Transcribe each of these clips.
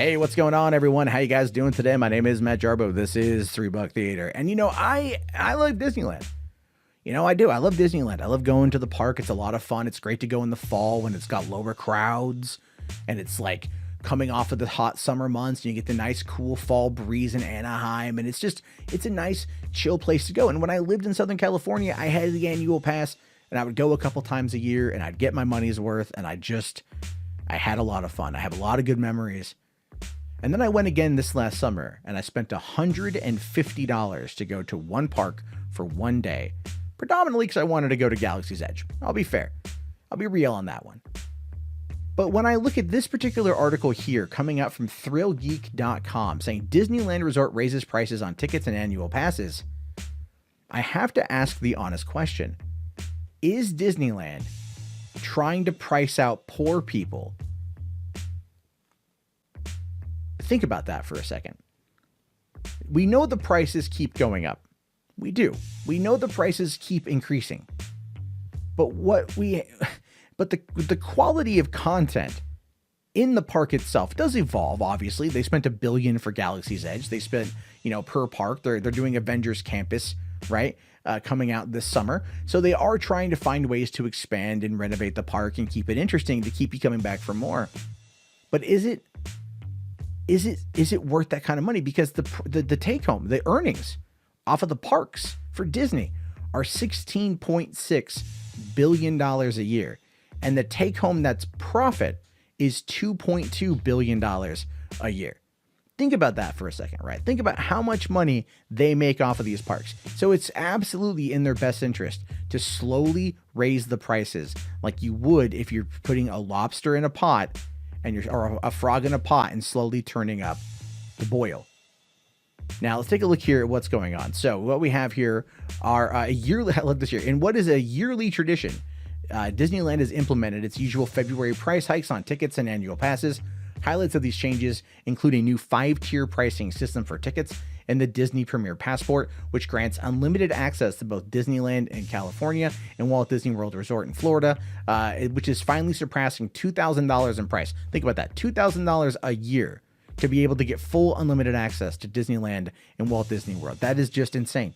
Hey, what's going on, everyone? How you guys doing today? My name is Matt Jarbo. This is $3 Theater. And I love Disneyland. I do. I love Disneyland. I love going to the park. It's a lot of fun. It's great to go in the fall when it's got lower crowds and it's like coming off of the hot summer months and you get the nice cool fall breeze in Anaheim. And it's a nice chill place to go. And when I lived in Southern California, I had the annual pass and I would go a couple times a year and I'd get my money's worth. And I had a lot of fun. I have a lot of good memories. And then I went again this last summer and I spent $150 to go to one park for one day, predominantly because I wanted to go to Galaxy's Edge. I'll be fair. I'll be real on that one. But when I look at this particular article here coming out from thrillgeek.com saying Disneyland Resort raises prices on tickets and annual passes, I have to ask the honest question. Is Disneyland trying to price out poor people? Think about that for a second. We know the prices keep going up. We do. We know the prices keep increasing. But the quality of content in the park itself does evolve, obviously. They spent $1 billion for Galaxy's Edge. They spent, per park. They're doing Avengers Campus, right? Coming out this summer. So they are trying to find ways to expand and renovate the park and keep it interesting to keep you coming back for more. But is it worth that kind of money? Because the take home, the earnings off of the parks for Disney are $16.6 billion a year. And the take home that's profit is $2.2 billion a year. Think about that for a second, right? Think about how much money they make off of these parks. So it's absolutely in their best interest to slowly raise the prices like you would if you're putting a lobster in a pot or a frog in a pot and slowly turning up the boil. Now let's take a look here at what's going on. So what we have here are I love this year. In what is a yearly tradition, Disneyland has implemented its usual February price hikes on tickets and annual passes. Highlights of these changes include a new 5-tier pricing system for tickets and the Disney Premier Passport, which grants unlimited access to both Disneyland in California and Walt Disney World Resort in Florida, which is finally surpassing $2,000 in price. Think about that, $2,000 a year to be able to get full unlimited access to Disneyland and Walt Disney World. That is just insane.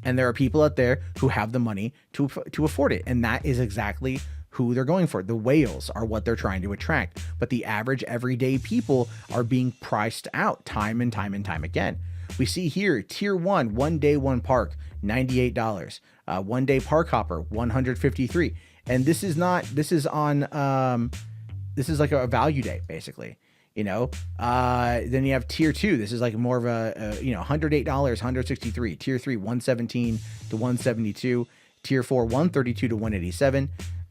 And there are people out there who have the money to afford it. And that is exactly who they're going for. The whales are what they're trying to attract, but the average everyday people are being priced out time and time and time again. We see here tier 1 day, one park, $98, 1 day park hopper, $153. And this is like a value day, basically. Then you have tier 2. This is like more of a $108, $163. Tier 3, $117 to $172. Tier 4, $132 to $187.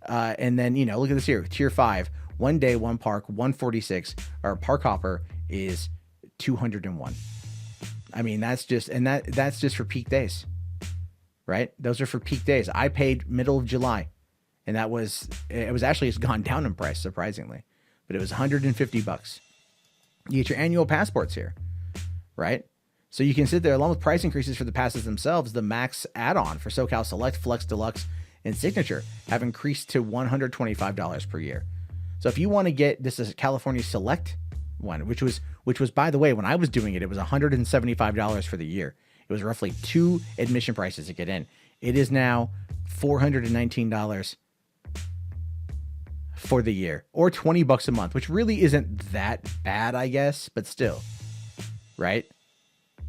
And then, look at this here. Tier 5, 1 day, one park, $146. Our park hopper is $201. I mean, that's just for peak days, right? Those are for peak days. I paid middle of July, and it's gone down in price, surprisingly, but it was $150. You get your annual passports here, right? So you can sit there along with price increases for the passes themselves. The max add-on for SoCal Select, Flex Deluxe, and Signature have increased to $125 per year. So if you want to get this is California Select one, which was, by the way, when I was doing it, it was $175 for the year. It was roughly 2 admission prices to get in. It is now $419 for the year, or $20 a month, which really isn't that bad, I guess, but still, right?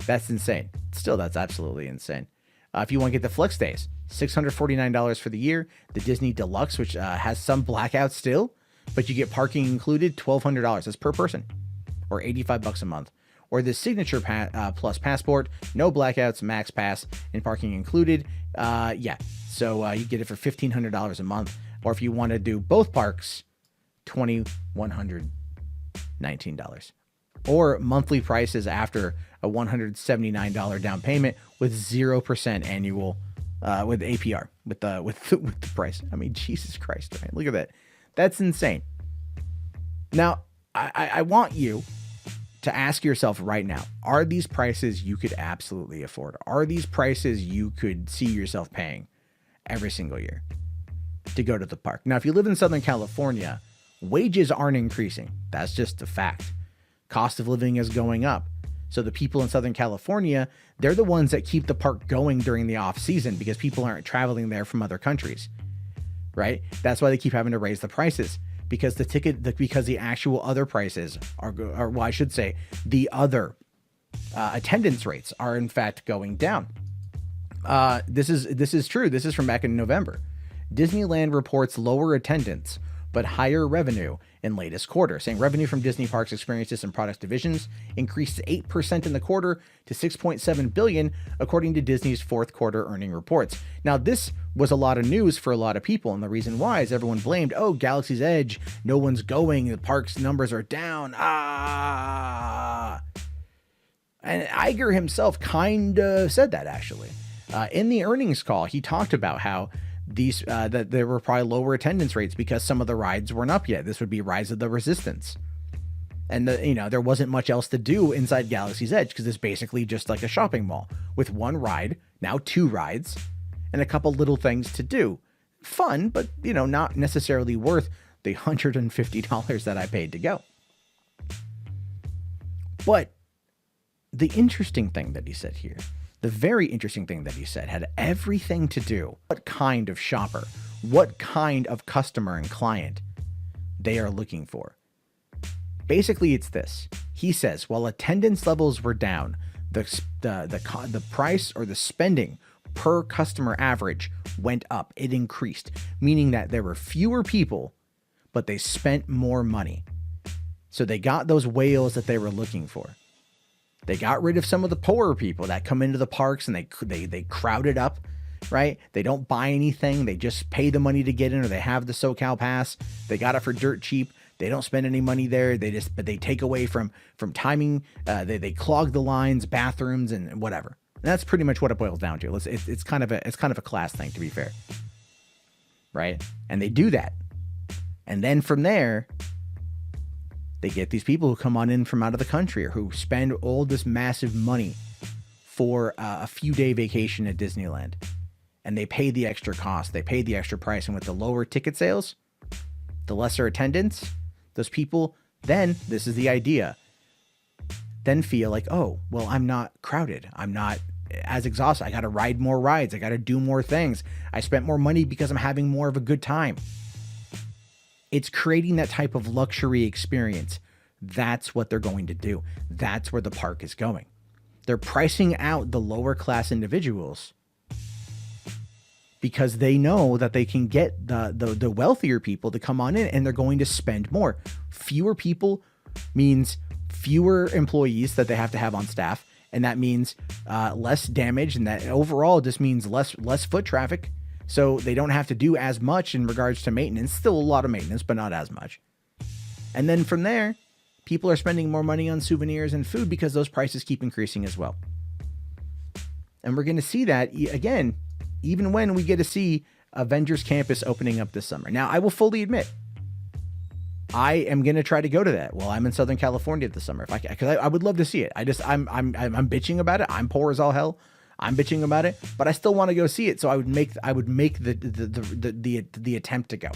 That's insane. Still, that's absolutely insane. If you want to get the flex days, $649 for the year. The Disney Deluxe, which has some blackouts still, but you get parking included, $1,200. That's per person, or $85 a month. Or the Signature Plus Passport, no blackouts, max pass, and parking included. So you get it for $1,500 a month. Or if you want to do both parks, $2,119. Or monthly prices after a $179 down payment with 0% annual with APR with the price. I mean, Jesus Christ, right? Look at that. That's insane. Now, I want you to ask yourself right now, are these prices you could absolutely afford? Are these prices you could see yourself paying every single year to go to the park? Now, if you live in Southern California, wages aren't increasing. That's just a fact. Cost of living is going up. So the people in Southern California, they're the ones that keep the park going during the off season because people aren't traveling there from other countries, right? That's why they keep having to raise the prices, because because the actual other prices are, well, I should say the other attendance rates are in fact going down. This is true. This is from back in November. Disneyland reports lower attendance but higher revenue in latest quarter, saying revenue from Disney Parks, Experiences, and Products divisions increased 8% in the quarter to $6.7 billion, according to Disney's fourth quarter earning reports. Now, this was a lot of news for a lot of people, and the reason why is everyone blamed, oh, Galaxy's Edge, no one's going, the park's numbers are down, And Iger himself kind of said that, actually. In the earnings call, he talked about how that there were probably lower attendance rates because some of the rides weren't up yet. This would be Rise of the Resistance. And there wasn't much else to do inside Galaxy's Edge because it's basically just like a shopping mall with one ride, now 2 rides, and a couple little things to do. Fun, but not necessarily worth the $150 that I paid to go. But the interesting thing that he said here, the very interesting thing that he said, had everything to do what kind of shopper, what kind of customer and client they are looking for. Basically, it's this. He says, while attendance levels were down, the price or the spending per customer average went up. It increased, meaning that there were fewer people, but they spent more money. So they got those whales that they were looking for. They got rid of some of the poorer people that come into the parks and they crowd it up, right? They don't buy anything. They just pay the money to get in, or they have the SoCal pass. They got it for dirt cheap. They don't spend any money there. But they take away from timing. They clog the lines, bathrooms, and whatever. And that's pretty much what it boils down to. It's kind of a class thing, to be fair, right? And they do that, and then from there, they get these people who come on in from out of the country or who spend all this massive money for a few day vacation at Disneyland, and they pay the extra cost. They pay the extra price. And with the lower ticket sales, the lesser attendance, those people then, this is the idea, then feel like, oh, well, I'm not crowded. I'm not as exhausted. I got to ride more rides. I got to do more things. I spent more money because I'm having more of a good time. It's creating that type of luxury experience. That's what they're going to do. That's where the park is going. They're pricing out the lower class individuals because they know that they can get the wealthier people to come on in, and they're going to spend more. Fewer people means fewer employees that they have to have on staff, and that means less damage, and that overall just means less foot traffic. So they don't have to do as much in regards to maintenance. Still a lot of maintenance, but not as much. And then from there, people are spending more money on souvenirs and food because those prices keep increasing as well. And we're going to see that again, even when we get to see Avengers Campus opening up this summer. Now, I will fully admit, I am going to try to go to that while I'm in Southern California this summer, if I can, because I would love to see it. I'm bitching about it. I'm poor as all hell. I'm bitching about it, but I still want to go see it. So I would make the attempt to go.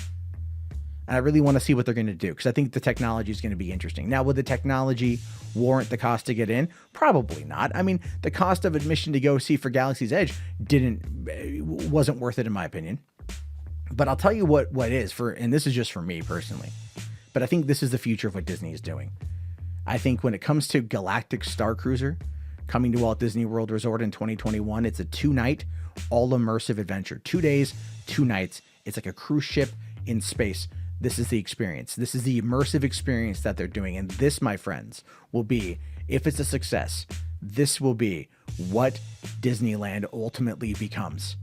And I really want to see what they're going to do, because I think the technology is going to be interesting. Now, would the technology warrant the cost to get in? Probably not. I mean, the cost of admission to go see for Galaxy's Edge wasn't worth it in my opinion. But I'll tell you what is and this is just for me personally, but I think this is the future of what Disney is doing. I think when it comes to Galactic StarCruiser coming to Walt Disney World Resort in 2021, it's a 2-night all immersive adventure. 2 days, 2 nights. It's like a cruise ship in space. This is the experience. This is the immersive experience that they're doing. And this, my friends, will be, if it's a success, this will be what Disneyland ultimately becomes.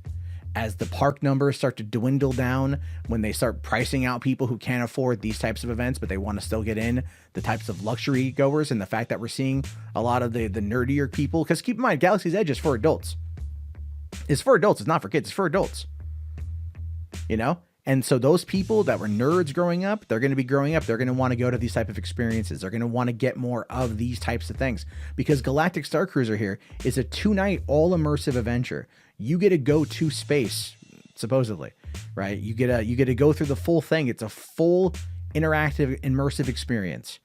As the park numbers start to dwindle down, when they start pricing out people who can't afford these types of events, but they want to still get in, the types of luxury goers, and the fact that we're seeing a lot of the nerdier people, because keep in mind, Galaxy's Edge is for adults. It's for adults. It's not for kids. It's for adults. And so those people that were nerds growing up, they're going to be growing up. They're going to want to go to these type of experiences. They're going to want to get more of these types of things, because Galactic StarCruiser here is a 2-night all immersive adventure. You get to go to space, supposedly, right? You get to go through the full thing. It's a full interactive, immersive experience.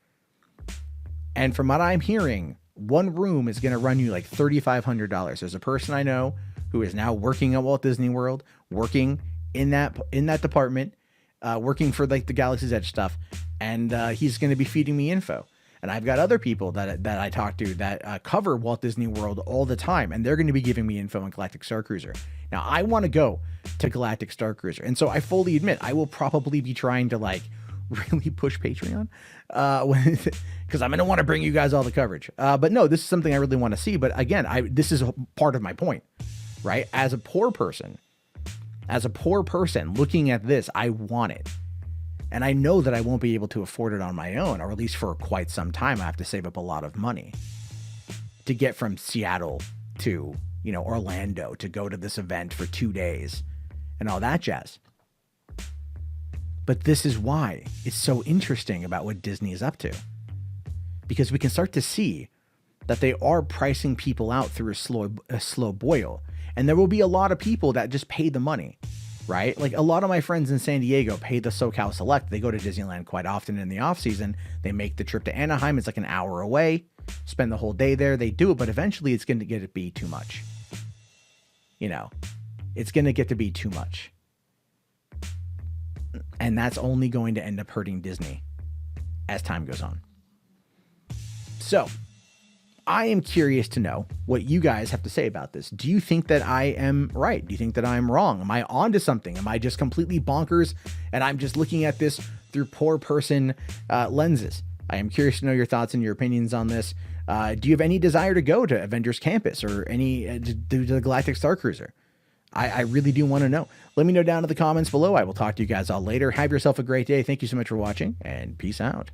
And from what I'm hearing, one room is going to run you like $3,500. There's a person I know who is now working at Walt Disney World, working in that department, working for like the Galaxy's Edge stuff, and he's going to be feeding me info. And I've got other people that I talk to that cover Walt Disney World all the time, and they're going to be giving me info on Galactic Starcruiser. Now, I want to go to Galactic Starcruiser, and so I fully admit I will probably be trying to like really push Patreon because I'm going to want to bring you guys all the coverage. But no, this is something I really want to see. But again, this is part of my point, right? As a poor person looking at this, I want it. And I know that I won't be able to afford it on my own, or at least for quite some time. I have to save up a lot of money to get from Seattle to, Orlando to go to this event for 2 days and all that jazz. But this is why it's so interesting about what Disney is up to, because we can start to see that they are pricing people out through a slow boil. And there will be a lot of people that just pay the money. Right? Like a lot of my friends in San Diego pay the SoCal Select. They go to Disneyland quite often in the off season. They make the trip to Anaheim. It's like an hour away, spend the whole day there. They do it, but eventually it's going to get to be too much. It's going to get to be too much. And that's only going to end up hurting Disney as time goes on. So I am curious to know what you guys have to say about this. Do you think that I am right? Do you think that I'm wrong? Am I onto something? Am I just completely bonkers and I'm just looking at this through poor person lenses? I am curious to know your thoughts and your opinions on this. Do you have any desire to go to Avengers Campus or any to the Galactic Starcruiser? I really do want to know. Let me know down in the comments below. I will talk to you guys all later. Have yourself a great day. Thank you so much for watching, and peace out.